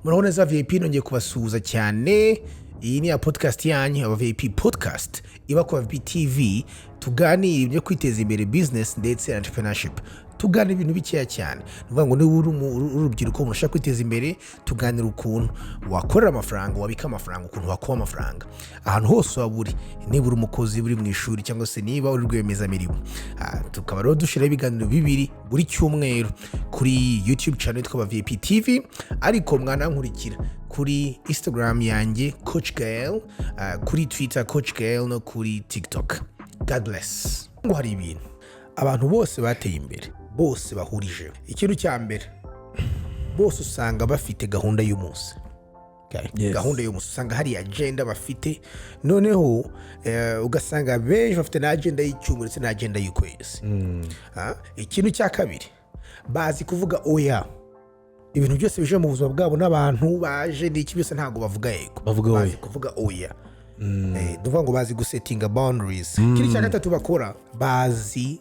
Murabona za VIP nongeye kubasuhuza cyane. Iyi ni ya podcast yanyu Abavip Podcast iba ku Abavip TV, tuganira ibyo kwiteza imbere business ndetse entrepreneurship. Tuganira ibintu bikeya cyane. Nuvuga ngo niba uri urubyiruko mushaka kwiteza imbere, tuganira ukuntu wakorera amafaranga, wabika amafaranga, ukuntu wakuba amafaranga. Ahantu hose waburi, niba uri umukozi uri mu ishuri cyangwa se niba uri rwiyemezamirimo. Tukaba rero dushira ibiganiro bibiri buri cyumweru kuri YouTube channel yitwa Abavip TV, ariko mwanankurikira kuri Instagram yanjye Coach Gael, kuri Twitter Coach Gael no kuri TikTok. God bless. Ngo hari ibintu abantu bose bateye imbere, bose bahurije. Ikintu cya mbere, bose usanga bafite gahunda y'umunsi. Yes. Gahunda y'umunsi usanga hari agenda bafite, noneho ugasanga benshi bafite na agenda y'icyumweru ndetse na agenda y'ukwezi. Ikintu cya kabiri, bazi kuvuga oya. Ibintu byose bije mu buzima bwabo n'abantu baje n'iki byose ntago bavuga yego, bazi kuvuga oya. Duvuga ngo bazi gusettinga boundaries. Kiri cya gatatu bakora, bazi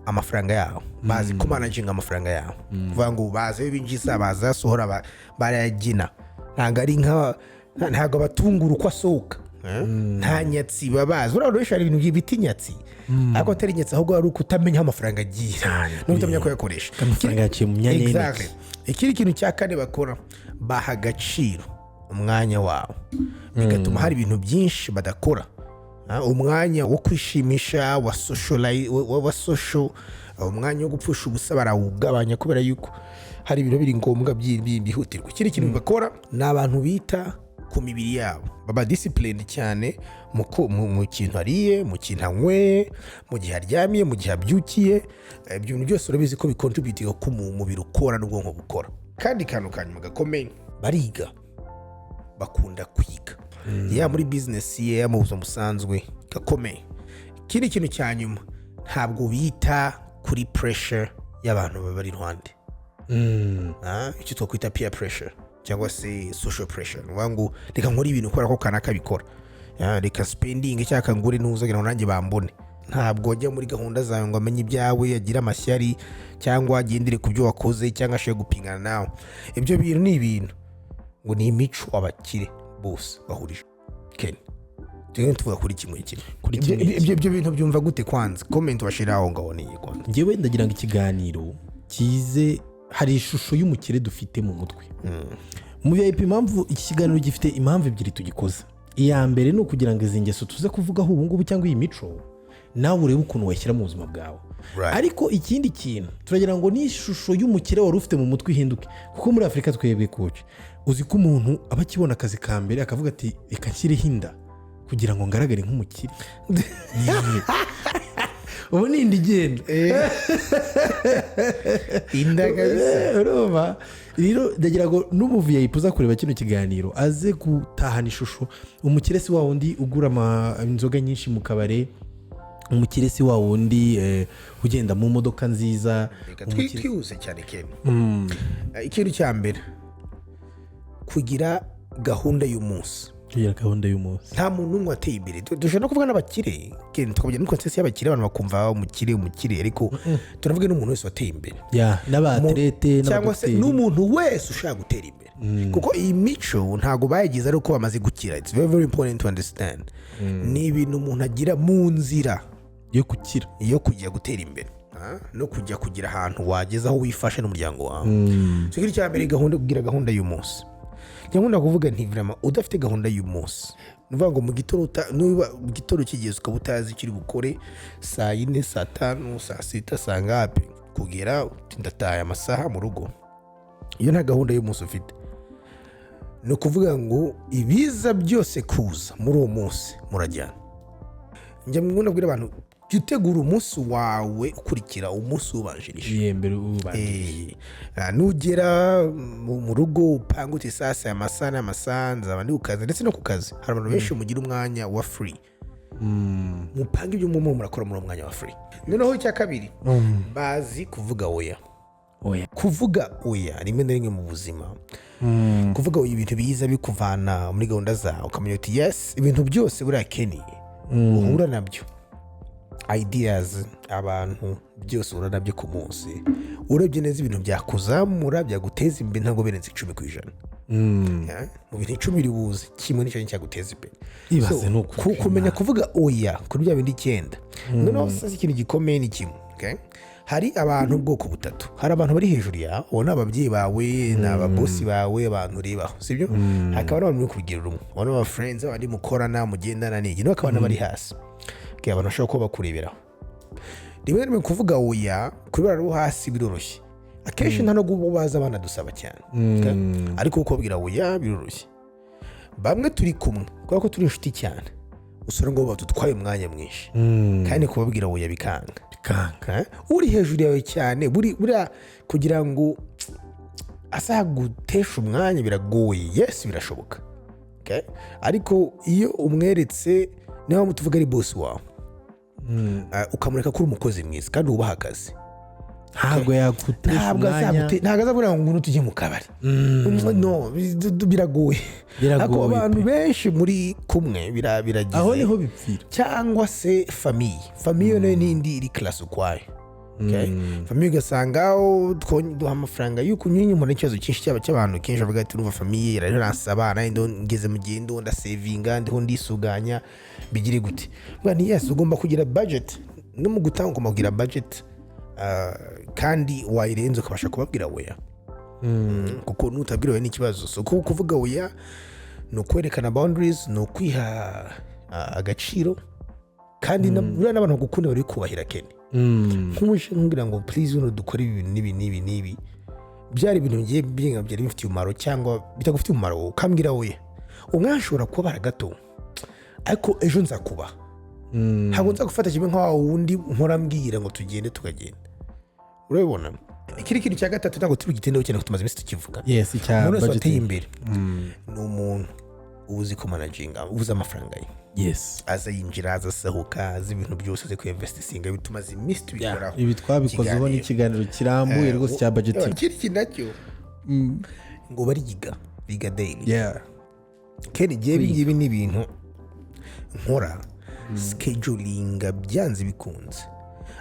amafaranga yao, bazi kumanaging amafaranga yao. Kuvuga ngo bazi binjiza, bazasohora, barayagina. Ntago ari ntago batungura uko asohoka. Nta nyatsi babazi. Urabona wishara ibintu by'ibiti nyatsi, ariko atari nyatsi ahubwo ari ukutamenya amafaranga agiye no kutamenya ko yakoresha amafaranga yaciye mu myanya y'intoki. Ikindi kintu cya kane bakora, baha agaciro umwanya wabo, bigatuma hari ibintu byinshi badakora. Umwanya wo kwishimisha, wa social, umwanya wo gupfusha ubusa barawugabanya kubera yuko hari ibintu biri ngombwa byihutirwa. Ikindi kintu bakora, ni abantu bita ku mibiri yabo, baba disciplined cyane mu kintu ariye, mu kintu anywe, mu gihe aryamiye, mu gihe abyukiye. Ibyo bintu byose urabizi ko bicontribute ko umubiri ukora n'ubwonko bukora. Kandi kantu kanyuma gakomeye, bariga, bakunda kwiga. Ya muri business ye, mu buzima busanzwe gakomeye. Ikindi kintu cya nyuma, ntabwo bita kuri pressure y'abantu bari iruhande. Icyo twakwita peer pressure cyangwa se social pressure. Wangu reka nkora ibintu ukora ko kanaka bikora, reka spending cyaka ngure ntuzagira ngo nanjye bambone. Ntabwo ajya muri gahunda zawe ngo amenye ibyawe, yagira amashyari cyangwa agendere ku byo wakoze cyangwa ashe gupingana nawe. Ibyo bintu ni ibintu ngo ni imico abakire bose bahurije. Ken, tuvuga kuri kimwe kimwe. Ibyo bintu byumva gute kwanza? Comment washiraho ngaho ni kwanza. Ngewe ndagira ngo ikiganiro kize hari ishusho y'umukire dufite mu mutwe. Mu VIP impamvu iki kiganiro gifite impamvu ebyiri tugikoza. Iya mbere ni ukugira ngo izi ngeso tuze kuvugaho ubu ngubu cyangwa iyi mico nawe urebe ukuntu washyira mu buzima bwawe. Ariko ikindi kintu turagira ngo ni ishusho y'umukire wari ufite mu mutwe ihinduke, kuko muri Afrika twebwe coach, uzi ko umuntu aba akibona akazi ka mbere akavuga ati reka nshyireho inda kugira ngo ngaragare nk'umukire. Ubu ni indi genda inda kabisa. Urumva rero ndagira ngo n'umuviyayipu uza kureba kino kiganiro aze gutahana ishusho. Umukire si wa wundi ugura inzoga nyinshi mu kabare, umukire si wa wundi ugenda mu modoka nziza. Twihuse cyane Ken. Ikintu cya mbere, kugira gahunda y'umunsi. Nta muntu umwe ateye imbere. Dushobora no kuvuga n'abakire Ken, tukavuga no konsensi y'abakire, abantu bakumva umukire, ariko turavuga n'umuntu wese wateye imbere, n'abatlete cyangwa se n'umuntu wese ushaka gutera imbere. Kuko iyi mico ntago bayigize ari uko bamaze gukira. It's very very important to understand. Ni ibintu umuntu agira mu nzira yo kujya gutera imbere, no kujya kugira ahantu wageza aho wifashe n'umuryango wawe. Ikindi cya mbere, kugira gahunda y'umunsi. Nyamuna kuvuga nti vraiment udafite gahunda y'umunsi, nuvuga ngo mu gitoro kigeze ukaba utazi ikiri bukore saa 4, saa 5, saa 6, saa ngapi kugera ndataye amasaha mu rugo. Iyo nta gahunda y'umunsi ufite, no kuvuga ngo ibiza byose kuza muri uwo munsi murajyana. Njye mwuna bwira abantu utegura umunsi wawe ukurikira umunsi ubanjirije. Nugera mu rugo upanga uti sasa amasaha nzaba ndi ku kazi, ndetse no ku kazi hari abantu benshi mugira umwanya wa free. Mupanga ibyo murakora muri umwanya wa free. Noneho icya kabiri, bazi kuvuga oya. Kuvuga oya rimwe na rimwe mu buzima, kuvuga oya ibintu biza bikuvana muri gahunda zawe, ukamenya uti yes, ibintu byose buriya Kenny uhura nabyo ideas abantu byose urana byo ku munsi urebye neza ibintu byakuzamura byaguteza imbere ntabwo birenze 10%. Mu bintu 10 uri buze kimwe nicyo cyaguteza imbere. Ibaze no kumenya kuvuga oya kuri bya bindi 9. Noneho sasa ikintu gikomeye ni kimwe, okay? Hari abantu ubwoko butatu. Hari abantu bari hejuru yawe, ubona ababyeyi bawe n'ababosi bawe abantu urebaho, sibyo? Hakaba n'abantu muri kurugero rumwe, ubona aba friends abandi mukorana mugendana n'igi, no kabana bari hasi. Okay, abantu bashobora kuba bakureberaho. Rimwe kuvuga oya kuri bari hasi biroroshye. Akenshi nta no gubaza abana dusaba cyane, okay? Ariko uko babwira oya biroroshye. Bamwe turi kumwe kubera ko turi inshuti cyane, usura ngo batutwaye umwanya mwinshi, kandi kubabwira oya bikanga. Uri hejuru yawe cyane buriya kugira ngo azagutesha umwanya biragoye. Yes, birashoboka, okay? Ariko iyo umweretse niba mutuvuga ari boss wawe, ukamureka kuri umukozi mwiza kandi ubaha akazi, ntabwo yagutesha umwanya, ntabwo azabura ngo tujye mu kabari. No, biragoye. Ako abantu benshi muri kumwe biragize aho niho bipfira. Cyangwa se famiye nayo n'indi iri class ukwayo, okay? Famiye ugasanga duha amafaranga yuko nyine mu n'ikibazo cyinshi cy'abantu kenshi bavuga ati urumva famiye iraransaba nayo ngeze mu gendo ndasavinga ndiho ndisuganya bigire gute. Bwa ni yes ugomba kugira budget, no mu gutanga ugomba kugira budget, kandi wayirenze ukabasha kubabwira oya. Kuko nutabwira n'ikibazo. So kuvuga oya no kwerekana boundaries, no kwiha agaciro, kandi n'abantu gukunda bari kubahira kene. Nk'umushe ngira ngo please dukore ibi nibi byari ibintu ngiye byari bifitiye umumaro cyangwa bitagufitiye umumaro, ukambwira oya. Umwashobora kuba baragato ariko ejo nzakuba, ntabwo nzagufata kimwe nk'aho wundi nkora mbwira ngo tugende tukagenda. Urabibona ikiri kintu cya gatatu ntabwo tubigitendeho cyane ko tumaze iminsi tukivuga. Yes, icya budget imbere ni umuntu uzi ko managinga, uzi amafaranga ye. Yes, aza yinjira azasohoka, azi ibintu byose azi ko investisinga bitumaze iminsi tubikoraho. Ibi twabikozeho n'ikiganiro kirambuye rwose cya budgeting. Ikiri kintu nacyo ngo biga daily. Kene ibi ni ibintu nkora scheduling byanze bikunze.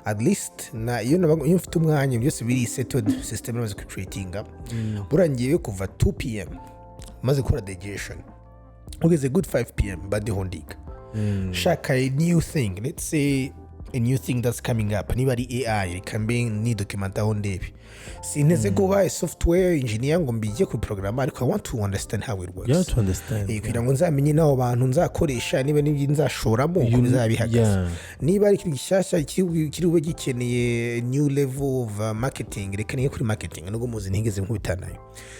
At least iyo mfite umwanya byose biri settled system maze creatinga, burangiye kuva 2 PM maze gukora digestion, ugeze good 5 PM badi hondiga shaka a new thing, let's say a new thing that's coming up. Niba ari AI kambe ni document aho ndebi sineze kuba software engineer ngo mbijye ku program, ariko I want to understand how it works. You want to understand kugira ngo nzamenye naho abantu nzakoresha, niba n'ibyo nzashoramo uko bizabihagaze. Niba ari ikintu gishyashya kiri ube gikeneye new level of marketing, reka niye kuri marketing nubwo muzi ntigeze nkubitanayo.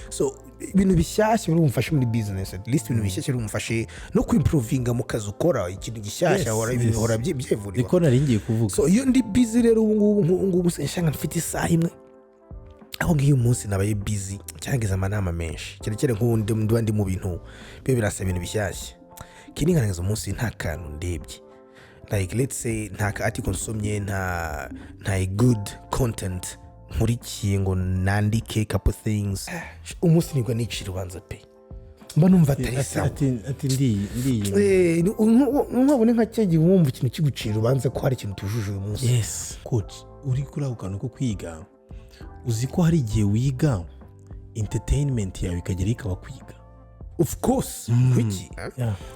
So ibintu bishyashya birumfasha muri business, at least ibintu bishyashya birumfashe no kwimprovinga mu kazi ukora. Ikintu gishyashya hora byevuriwa niko nari ngiye kuvuga. So iyo ndi busy rero ubu ngubu nshanga mfite isaha imwe, aho ngiye umunsi nabaye busy cyangeze amanama menshi cyane nk'undi ndi mu bintu byo birasa ibintu bishyashya. Kininganiza umunsi nta kantu ndebye, like let's say nta article nsomye, nta good content nkurikiye ngo nandike couple things, umunsi nibwo nicira ubanza pe mba numva atari sawa. Ati ndi nkabone nka cyagiye wumva ikintu kigucira ubanza ko hari ikintu tujuje uyu munsi. Yes coach, uri kuri ako kantu ko kwiga, uzi ko hari igihe wiga entertainment yawe ikagera ikaba kwiga. Of course wiki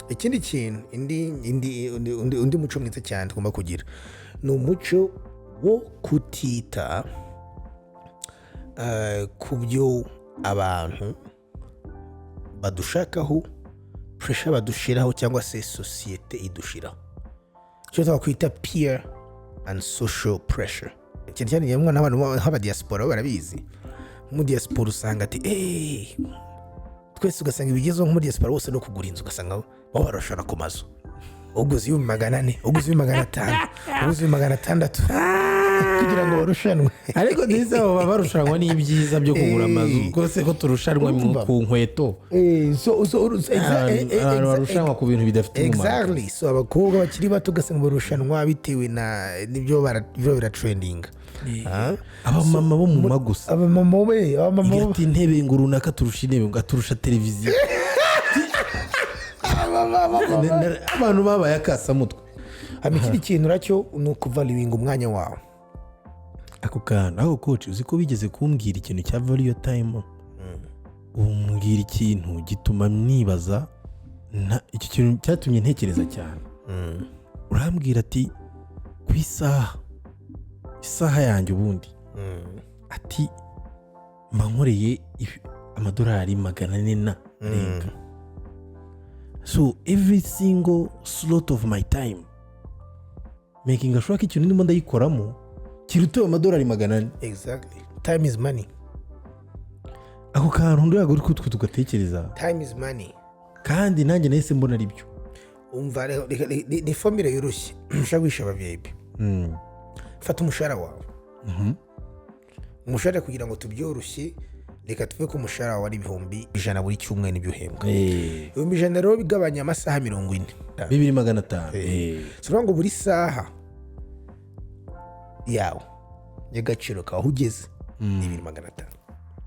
ikindi kintu undi muco mwiza cyane tugomba kugira ni umuco wo kutita ku byo abantu badushakaho, pressure badushiraho cyangwa se societe idushiraho, cyo twakwita peer and social pressure. Cyane yamwe n'abantu haba diaspora barabizi. Mu diaspora usanga ati twese ugasanga ibigezeho mu diaspora bose no kugura inzu ugasanga bo barashana ku mazu, uguze 400, uguze 500, uguze 600 kugira ngo barushanwe. Ariko nziza baba barushanwa n'ibyiza byo kugura amazu rwose ko turushanwa ku nkweto. Barushanwa ku bintu bidafite umumaro. Exactly. So abakobwa bakiri bato ugasanga barushanwa bitewe na nibyo bira trending. Abamama bo mu magusa, abamama ati intebe ngo runaka turusha intebe ngo aturusha televiziyo. Abantu babaye akasa mutwe hama ikindi kintu nacyo ni ukuvaluinga umwanya wawe. ako kantu aho coach uzi ko bigeze kumbwira ikintu cya value your time umbwira ikintu gituma nibaza iki kintu cyatumye ntekereza cyane. Urambwira ati ku isaha yanjye ubundi ati mankoreye amadolari 400 renga. So every single slot of my time making sure ko ikintu ndimo ndayikoramo kiruta amadolari 400. Exactly, time is money. ako kantu ndago uri kutwe tugatekereza time is money, kandi nanjye nahise mbona ari byo. umva ni formula yoroshye ushaka wisha Abavip. Fata umushahara wawe, umushahara kugira ngo tubyoroshye reka tuve ku mushahara wawe ari 100 buri cyumweru nibyo uhembwa. 100 rero bigabanya amasaha 40 2,500. so ngo buri saha yawe y'agaciro kawe ugeze ni 2,500.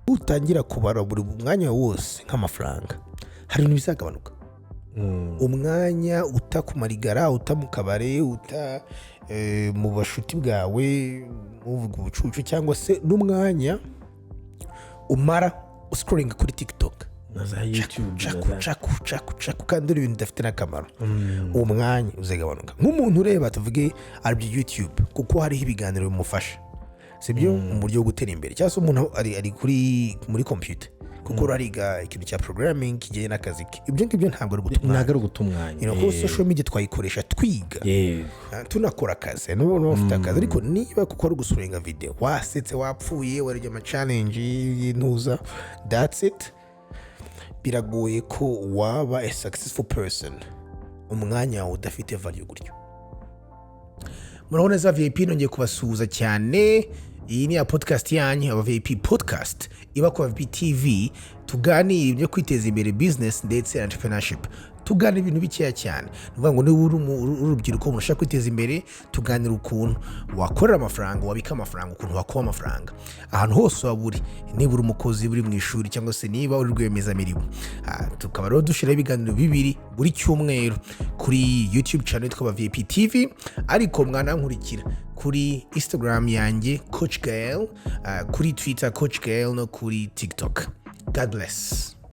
utangira kubara buri mwanya wose nk'amafaranga hari ibintu bizagabanuka. umwanya utakumarigara, utamukabare, mu bashuti bwawe muvuga ubucucu, cyangwa se n'umwanya umara scrolling kuri TikTok na za YouTube chaku kandi ibintu bidafite n'akamaro. umwanya uzagabanuka. nk'umuntu ureba tuvuge ari YouTube kuko hariho ibiganiro bimufasha, sibyo, mu buryo bwo gutera imbere, cyangwa se umuntu ari muri computer kuko rariga ikintu cya programming kijyanye n'akazi ke. ibyo ngibyo ntabwo ari gutumwanya. kuko social media twayikoresha twiga, tunakora akazi n'ubu ufite akazi. ariko niba kuko ari gusurenga video wasetse wapfuye warije ama challenge y'intuza, that's it, biragoye ko waba a successful person umwanya wawe udafite value gutyo. murabona za VIP nongeye kubasuhuza cyane. iyi ni podcast yanyu Abavip Podcast iba ku Abavip TV. tuganira ibyo kwiteza imbere business ndetse na entrepreneurship. tuganira ibintu bikeya cyane. Nuvuga ngo niba uri urubyiruko ushaka kwiteza imbere, tuganira ukuntu wakorera amafaranga, wabika amafaranga, ukuntu wakuba amafaranga ahantu hose waba uri, niba uri umukozi uri mu ishuri cyangwa se niba uri rwiyemezamirimo. tukaba rero dushyiraho ibiganiro 2 buri cyumweru kuri YouTube channel yitwa Abavip TV, ariko mwanankurikira kuri Instagram yanjye Coach Gael, kuri Twitter Coach Gael, no kuri TikTok. God bless.